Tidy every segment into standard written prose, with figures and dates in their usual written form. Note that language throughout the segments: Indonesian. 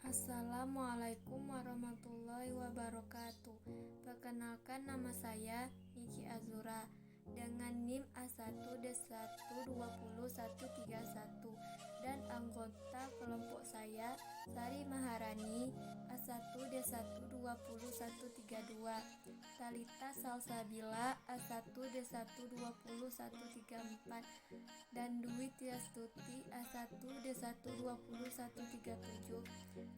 Assalamualaikum warahmatullahi wabarakatuh. Perkenalkan, nama saya Niki Azura dengan NIM A1D1201131 dan anggota kelompok saya Sari Maharani A1D1201132, Talita Salsabila A1D1201134 dan Dwi Tiastuti A1D1201137.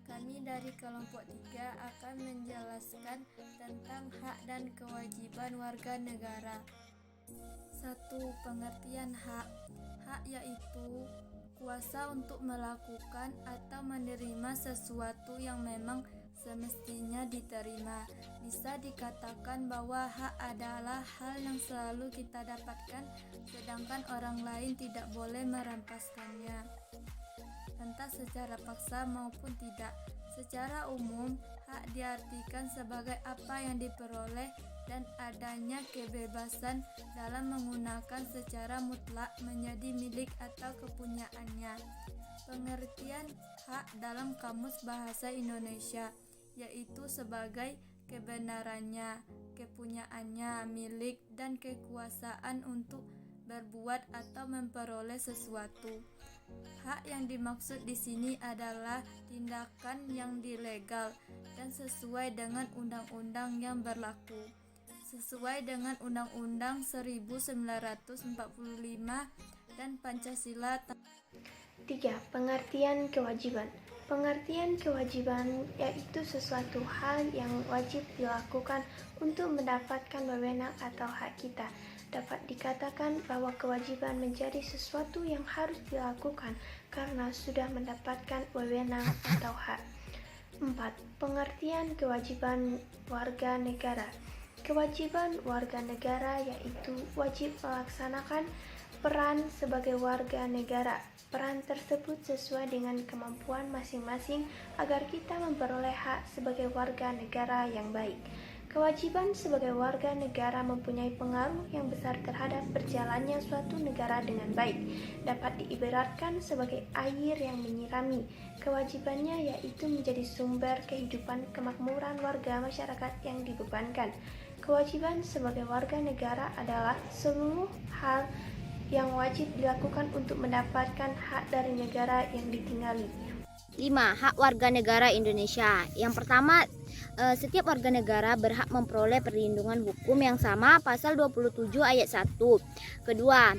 Kami dari kelompok 3 akan menjelaskan tentang hak dan kewajiban warga negara. 1. Pengertian hak. Hak yaitu kuasa untuk melakukan atau menerima sesuatu yang memang semestinya diterima. Bisa dikatakan bahwa hak adalah hal yang selalu kita dapatkan, sedangkan orang lain tidak boleh merampaskannya, entah secara paksa maupun tidak. Secara umum, hak diartikan sebagai apa yang diperoleh dan adanya kebebasan dalam menggunakan secara mutlak menjadi milik atau kepunyaannya. Pengertian hak dalam Kamus Bahasa Indonesia yaitu sebagai kebenarannya, kepunyaannya, milik, dan kekuasaan untuk berbuat atau memperoleh sesuatu. Hak yang dimaksud di sini adalah tindakan yang dilegal dan sesuai dengan undang-undang yang berlaku. Sesuai dengan Undang-Undang 1945 dan Pancasila. 3. Pengertian kewajiban. Pengertian kewajiban yaitu sesuatu hal yang wajib dilakukan untuk mendapatkan wewenang atau hak kita. Dapat dikatakan bahwa kewajiban menjadi sesuatu yang harus dilakukan karena sudah mendapatkan wewenang atau hak. 4. Pengertian kewajiban warga negara. Kewajiban warga negara yaitu wajib melaksanakan peran sebagai warga negara. Peran tersebut sesuai dengan kemampuan masing-masing agar kita memperoleh hak sebagai warga negara yang baik. Kewajiban sebagai warga negara mempunyai pengaruh yang besar terhadap berjalannya suatu negara dengan baik. Dapat diibaratkan sebagai air yang menyirami. Kewajibannya yaitu menjadi sumber kehidupan kemakmuran warga masyarakat yang dibebankan. Kewajiban sebagai warga negara adalah seluruh hal yang wajib dilakukan untuk mendapatkan hak dari negara yang ditinggali. 5. Hak warga negara Indonesia. Yang pertama, setiap warga negara berhak memperoleh perlindungan hukum yang sama, pasal 27 ayat 1. Kedua,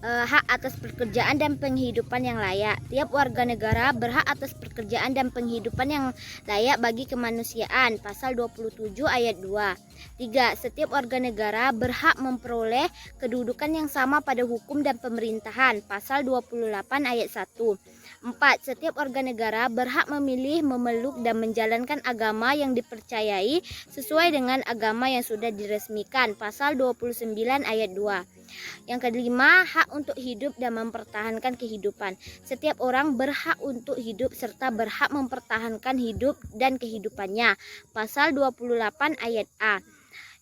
hak atas pekerjaan dan penghidupan yang layak. Tiap warga negara berhak atas pekerjaan dan penghidupan yang layak bagi kemanusiaan, pasal 27 ayat 2. 3. Setiap warga negara berhak memperoleh kedudukan yang sama pada hukum dan pemerintahan, pasal 28 ayat 1. 4. Setiap warga negara berhak memilih, memeluk, dan menjalankan agama yang dipercayai sesuai dengan agama yang sudah diresmikan, pasal 29 ayat 2. Yang kelima, hak untuk hidup dan mempertahankan kehidupan. Setiap orang berhak untuk hidup serta berhak mempertahankan hidup dan kehidupannya, pasal 28 ayat A.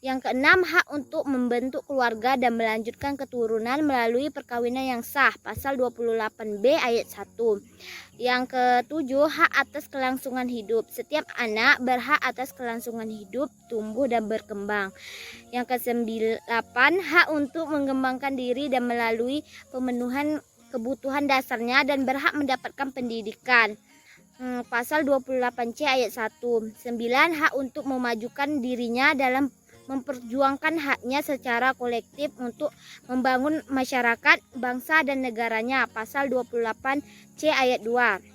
Yang keenam, hak untuk membentuk keluarga dan melanjutkan keturunan melalui perkawinan yang sah, pasal 28B ayat 1. Yang ketujuh, hak atas kelangsungan hidup. Setiap anak berhak atas kelangsungan hidup, tumbuh dan berkembang. Yang ke-8, hak untuk mengembangkan diri dan melalui pemenuhan kebutuhan dasarnya dan berhak mendapatkan pendidikan. Pasal 28C ayat 1. 9, hak untuk memajukan dirinya dalam memperjuangkan haknya secara kolektif untuk membangun masyarakat, bangsa, dan negaranya, pasal 28C ayat 2.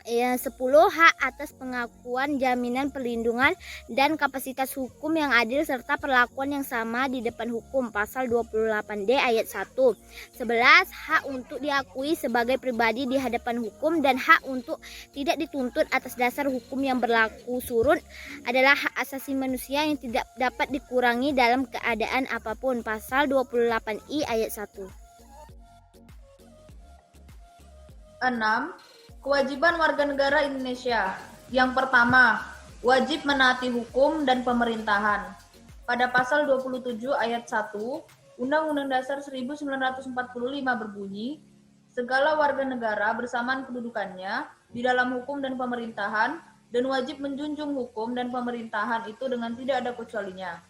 10, hak atas pengakuan, jaminan perlindungan, dan kapasitas hukum yang adil serta perlakuan yang sama di depan hukum, pasal 28D ayat 1. 11, hak untuk diakui sebagai pribadi di hadapan hukum dan hak untuk tidak dituntut atas dasar hukum yang berlaku surut adalah hak asasi manusia yang tidak dapat dikurangi dalam keadaan apapun, pasal 28I ayat 1. 6. Kewajiban warga negara Indonesia. Yang pertama, wajib menaati hukum dan pemerintahan. Pada pasal 27 ayat 1, Undang-Undang Dasar 1945 berbunyi, segala warga negara bersamaan kedudukannya di dalam hukum dan pemerintahan, dan wajib menjunjung hukum dan pemerintahan itu dengan tidak ada kecualinya.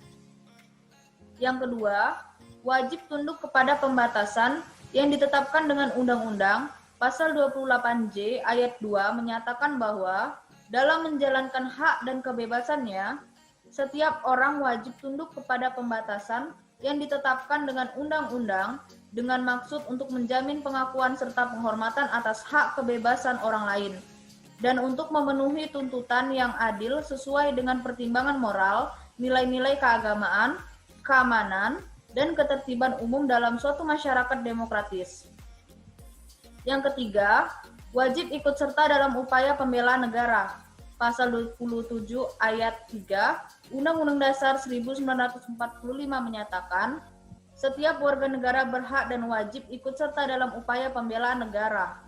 Yang kedua, wajib tunduk kepada pembatasan yang ditetapkan dengan undang-undang. Pasal 28J ayat 2 menyatakan bahwa dalam menjalankan hak dan kebebasannya, setiap orang wajib tunduk kepada pembatasan yang ditetapkan dengan undang-undang dengan maksud untuk menjamin pengakuan serta penghormatan atas hak kebebasan orang lain dan untuk memenuhi tuntutan yang adil sesuai dengan pertimbangan moral, nilai-nilai keagamaan, keamanan, dan ketertiban umum dalam suatu masyarakat demokratis. Yang ketiga, wajib ikut serta dalam upaya pembelaan negara. Pasal 27 ayat 3 Undang-Undang Dasar 1945 menyatakan, setiap warga negara berhak dan wajib ikut serta dalam upaya pembelaan negara.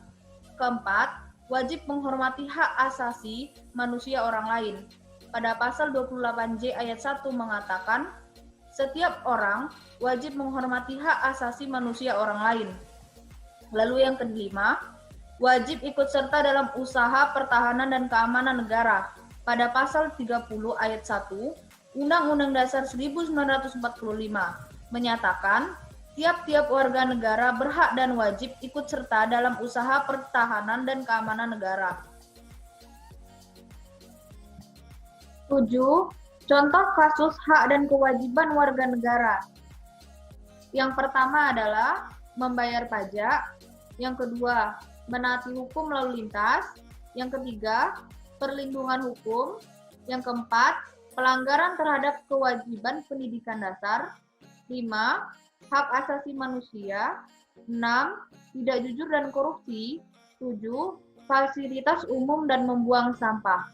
Keempat, wajib menghormati hak asasi manusia orang lain. Pada pasal 28J ayat 1 mengatakan, setiap orang wajib menghormati hak asasi manusia orang lain. Lalu yang kelima, wajib ikut serta dalam usaha pertahanan dan keamanan negara. Pada pasal 30 ayat 1 Undang-Undang Dasar 1945 menyatakan, tiap-tiap warga negara berhak dan wajib ikut serta dalam usaha pertahanan dan keamanan negara. 7. Contoh kasus hak dan kewajiban warga negara. Yang pertama adalah membayar pajak. Yang kedua, menaati hukum lalu lintas. Yang ketiga, perlindungan hukum. Yang keempat, pelanggaran terhadap kewajiban pendidikan dasar. 5. Hak asasi manusia. 6. Tidak jujur dan korupsi. 7. Fasilitas umum dan membuang sampah.